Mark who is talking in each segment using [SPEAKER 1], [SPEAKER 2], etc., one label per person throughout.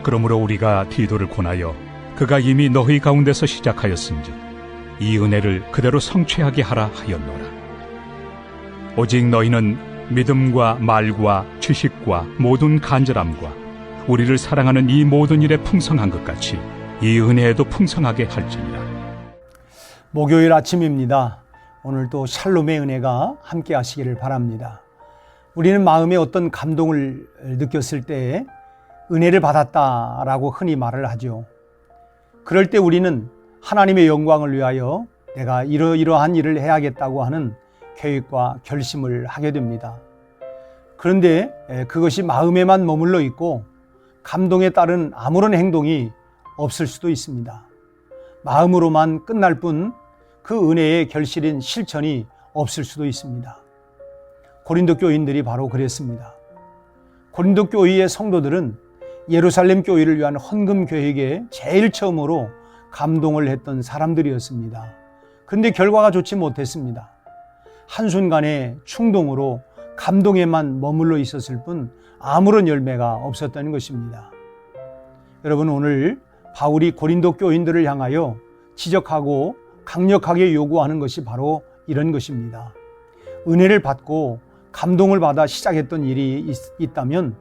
[SPEAKER 1] 그러므로 우리가 디도를 권하여 그가 이미 너희 가운데서 시작하였은즉 이 은혜를 그대로 성취하게 하라 하였노라. 오직 너희는 믿음과 말과 지식과 모든 간절함과 우리를 사랑하는 이 모든 일에 풍성한 것 같이 이 은혜에도 풍성하게 할지니라.
[SPEAKER 2] 목요일 아침입니다. 오늘도 샬롬의 은혜가 함께 하시기를 바랍니다. 우리는 마음에 어떤 감동을 느꼈을 때 은혜를 받았다라고 흔히 말을 하죠. 그럴 때 우리는 하나님의 영광을 위하여 내가 이러이러한 일을 해야겠다고 하는 계획과 결심을 하게 됩니다. 그런데 그것이 마음에만 머물러 있고 감동에 따른 아무런 행동이 없을 수도 있습니다. 마음으로만 끝날 뿐 그 은혜의 결실인 실천이 없을 수도 있습니다. 고린도 교인들이 바로 그랬습니다. 고린도 교회의 성도들은 예루살렘 교회를 위한 헌금 계획에 제일 처음으로 감동을 했던 사람들이었습니다. 그런데 결과가 좋지 못했습니다. 한순간의 충동으로 감동에만 머물러 있었을 뿐 아무런 열매가 없었다는 것입니다. 여러분, 오늘 바울이 고린도 교인들을 향하여 지적하고 강력하게 요구하는 것이 바로 이런 것입니다. 은혜를 받고 감동을 받아 시작했던 일이 있다면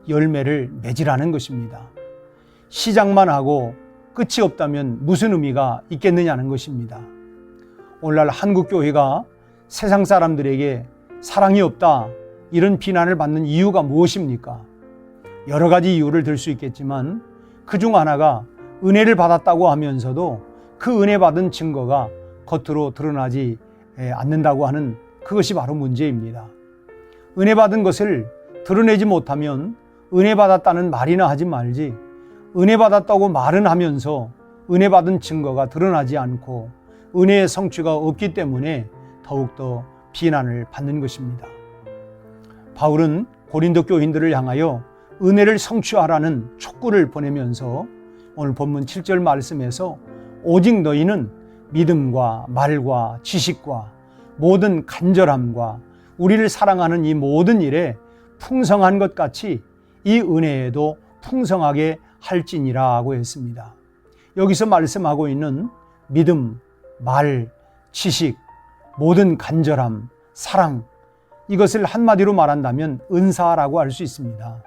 [SPEAKER 2] 열매를 맺으라는 것입니다. 시작만 하고 끝이 없다면 무슨 의미가 있겠느냐는 것입니다. 오늘날 한국교회가 세상 사람들에게 사랑이 없다, 이런 비난을 받는 이유가 무엇입니까? 여러 가지 이유를 들 수 있겠지만 그중 하나가 은혜를 받았다고 하면서도 그 은혜 받은 증거가 겉으로 드러나지 않는다고 하는 그것이 바로 문제입니다. 은혜 받은 것을 드러내지 못하면 은혜 받았다는 말이나 하지 말지, 은혜 받았다고 말은 하면서 은혜 받은 증거가 드러나지 않고 은혜의 성취가 없기 때문에 더욱더 비난을 받는 것입니다. 바울은 고린도 교인들을 향하여 은혜를 성취하라는 촉구를 보내면서 오늘 본문 7절 말씀에서 오직 너희는 믿음과 말과 지식과 모든 간절함과 우리를 사랑하는 이 모든 일에 풍성한 것 같이 이 은혜에도 풍성하게 할지니라고 했습니다. 여기서 말씀하고 있는 믿음, 말, 지식, 모든 간절함, 사랑, 이것을 한마디로 말한다면 은사라고 할 수 있습니다.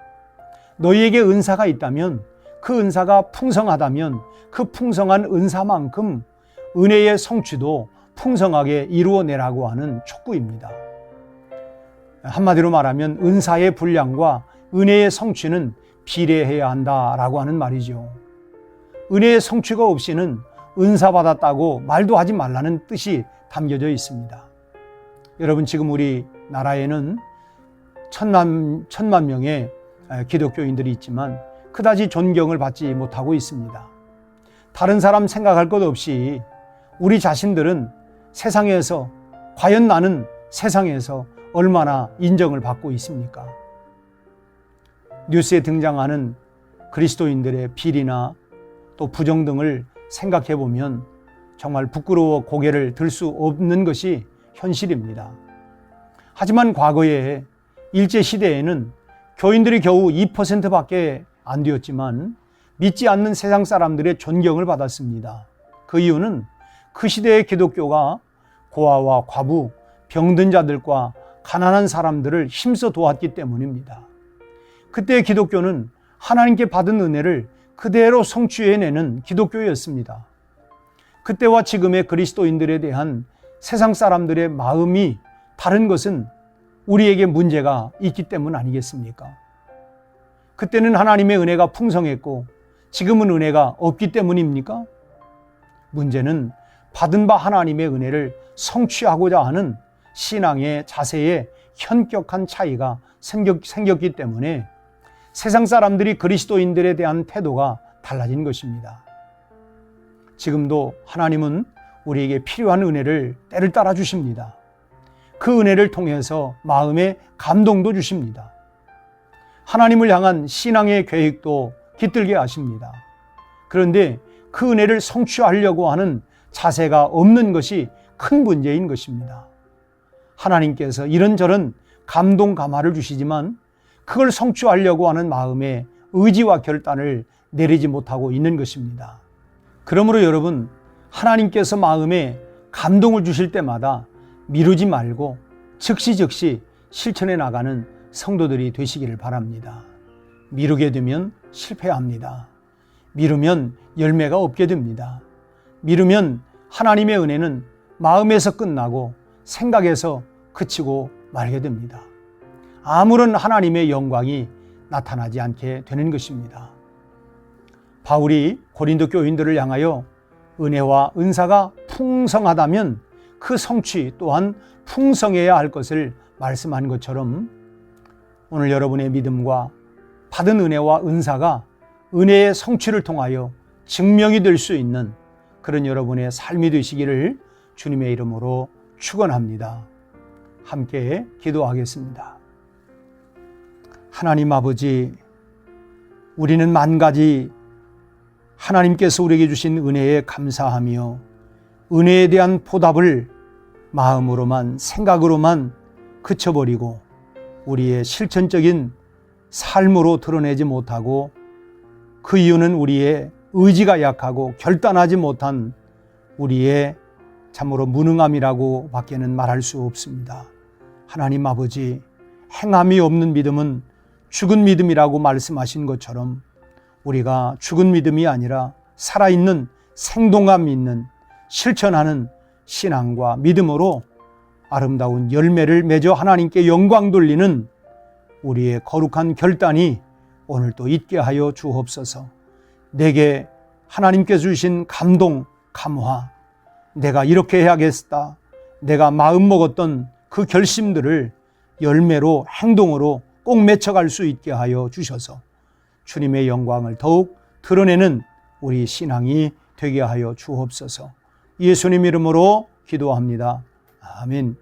[SPEAKER 2] 너희에게 은사가 있다면 그 은사가 풍성하다면 그 풍성한 은사만큼 은혜의 성취도 풍성하게 이루어내라고 하는 촉구입니다. 한마디로 말하면 은사의 분량과 은혜의 성취는 비례해야 한다라고 하는 말이죠. 은혜의 성취가 없이는 은사 받았다고 말도 하지 말라는 뜻이 담겨져 있습니다. 여러분, 지금 우리 나라에는 천만 명의 기독교인들이 있지만 그다지 존경을 받지 못하고 있습니다. 다른 사람 생각할 것 없이 우리 자신들은 세상에서, 과연 나는 세상에서 얼마나 인정을 받고 있습니까? 뉴스에 등장하는 그리스도인들의 비리나 또 부정 등을 생각해 보면 정말 부끄러워 고개를 들 수 없는 것이 현실입니다. 하지만 과거에 일제시대에는 교인들이 겨우 2%밖에 안 되었지만 믿지 않는 세상 사람들의 존경을 받았습니다. 그 이유는 그 시대의 기독교가 고아와 과부, 병든 자들과 가난한 사람들을 힘써 도왔기 때문입니다. 그때의 기독교는 하나님께 받은 은혜를 그대로 성취해내는 기독교였습니다. 그때와 지금의 그리스도인들에 대한 세상 사람들의 마음이 다른 것은 우리에게 문제가 있기 때문 아니겠습니까? 그때는 하나님의 은혜가 풍성했고 지금은 은혜가 없기 때문입니까? 문제는 받은 바 하나님의 은혜를 성취하고자 하는 신앙의 자세에 현격한 차이가 생겼기 때문에 세상 사람들이 그리스도인들에 대한 태도가 달라진 것입니다. 지금도 하나님은 우리에게 필요한 은혜를 때를 따라 주십니다. 그 은혜를 통해서 마음에 감동도 주십니다. 하나님을 향한 신앙의 계획도 깃들게 하십니다. 그런데 그 은혜를 성취하려고 하는 자세가 없는 것이 큰 문제인 것입니다. 하나님께서 이런저런 감동 감화를 주시지만 그걸 성취하려고 하는 마음의 의지와 결단을 내리지 못하고 있는 것입니다. 그러므로 여러분, 하나님께서 마음에 감동을 주실 때마다 미루지 말고 즉시 실천해 나가는 성도들이 되시기를 바랍니다. 미루게 되면 실패합니다. 미루면 열매가 없게 됩니다. 미루면 하나님의 은혜는 마음에서 끝나고 생각에서 그치고 말게 됩니다. 아무런 하나님의 영광이 나타나지 않게 되는 것입니다. 바울이 고린도 교인들을 향하여 은혜와 은사가 풍성하다면 그 성취 또한 풍성해야 할 것을 말씀한 것처럼 오늘 여러분의 믿음과 받은 은혜와 은사가 은혜의 성취를 통하여 증명이 될 수 있는 그런 여러분의 삶이 되시기를 주님의 이름으로 축원합니다. 함께 기도하겠습니다. 하나님 아버지, 우리는 만 가지 하나님께서 우리에게 주신 은혜에 감사하며 은혜에 대한 보답을 마음으로만 생각으로만 그쳐버리고 우리의 실천적인 삶으로 드러내지 못하고 그 이유는 우리의 의지가 약하고 결단하지 못한 우리의 참으로 무능함이라고 밖에는 말할 수 없습니다. 하나님 아버지, 행함이 없는 믿음은 죽은 믿음이라고 말씀하신 것처럼 우리가 죽은 믿음이 아니라 살아있는 생동감 있는 실천하는 신앙과 믿음으로 아름다운 열매를 맺어 하나님께 영광 돌리는 우리의 거룩한 결단이 오늘 또 있게 하여 주옵소서. 내게 하나님께서 주신 감동, 감화, 내가 이렇게 해야겠다, 내가 마음먹었던 그 결심들을 열매로 행동으로 꼭 맺혀갈 수 있게 하여 주셔서 주님의 영광을 더욱 드러내는 우리 신앙이 되게 하여 주옵소서. 예수님 이름으로 기도합니다. 아멘.